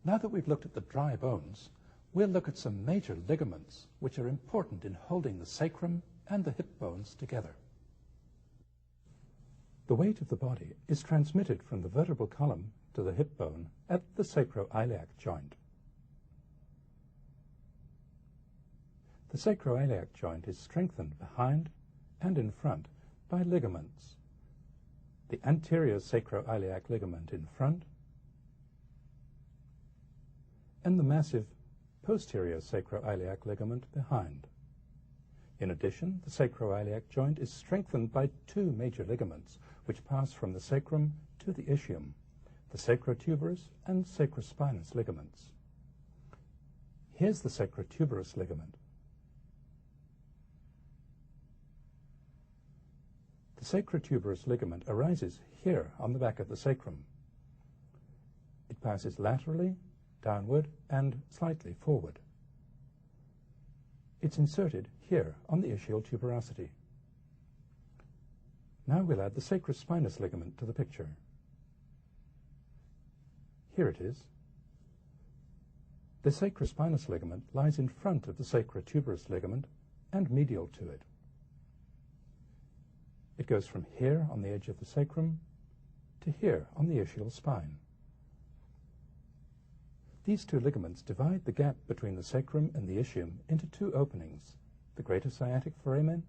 Now that we've looked at the dry bones, we'll look at some major ligaments which are important in holding the sacrum and the hip bones together. The weight of the body is transmitted from the vertebral column to the hip bone at the sacroiliac joint. The sacroiliac joint is strengthened behind and in front by ligaments. The anterior sacroiliac ligament in front and the massive posterior sacroiliac ligament behind. In addition, the sacroiliac joint is strengthened by two major ligaments which pass from the sacrum to the ischium, the sacrotuberous and sacrospinous ligaments. Here's the sacrotuberous ligament. The sacrotuberous ligament arises here on the back of the sacrum. It passes laterally, downward, and slightly forward. It's inserted here on the ischial tuberosity. Now we'll add the sacrospinous ligament to the picture. Here it is. The sacrospinous ligament lies in front of the sacrotuberous ligament and medial to it. It goes from here on the edge of the sacrum to here on the ischial spine. These two ligaments divide the gap between the sacrum and the ischium into two openings, the greater sciatic foramen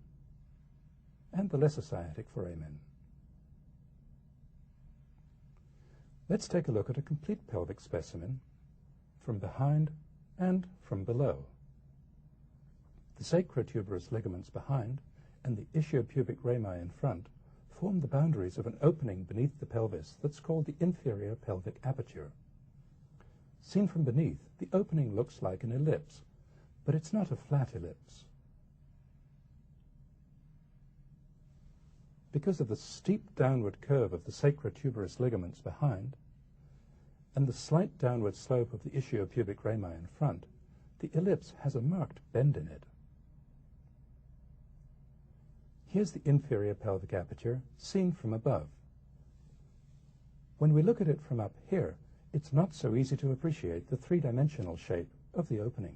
and the lesser sciatic foramen. Let's take a look at a complete pelvic specimen from behind and from below. The sacrotuberous ligaments behind and the ischiopubic rami in front form the boundaries of an opening beneath the pelvis that's called the inferior pelvic aperture. Seen from beneath, the opening looks like an ellipse, but it's not a flat ellipse. Because of the steep downward curve of the sacrotuberous ligaments behind and the slight downward slope of the ischiopubic rami in front, the ellipse has a marked bend in it. Here's the inferior pelvic aperture seen from above. When we look at it from up here, it's not so easy to appreciate the three-dimensional shape of the opening.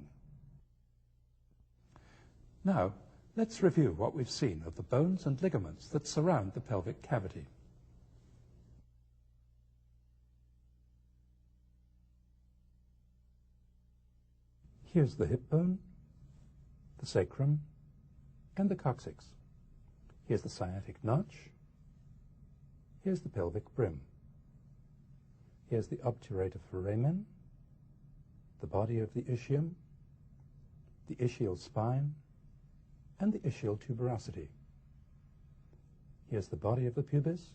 Now, let's review what we've seen of the bones and ligaments that surround the pelvic cavity. Here's the hip bone, the sacrum, and the coccyx. Here's the sciatic notch. Here's the pelvic brim. Here's the obturator foramen, the body of the ischium, the ischial spine, and the ischial tuberosity. Here's the body of the pubis,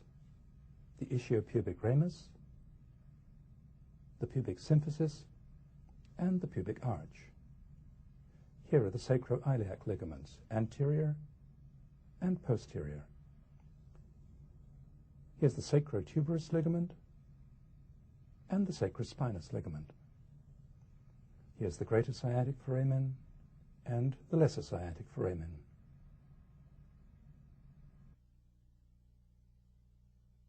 the ischiopubic ramus, the pubic symphysis, and the pubic arch. Here are the sacroiliac ligaments, anterior and posterior. Here's the sacrotuberous ligament and the sacrospinous ligament. Here's the greater sciatic foramen and the lesser sciatic foramen.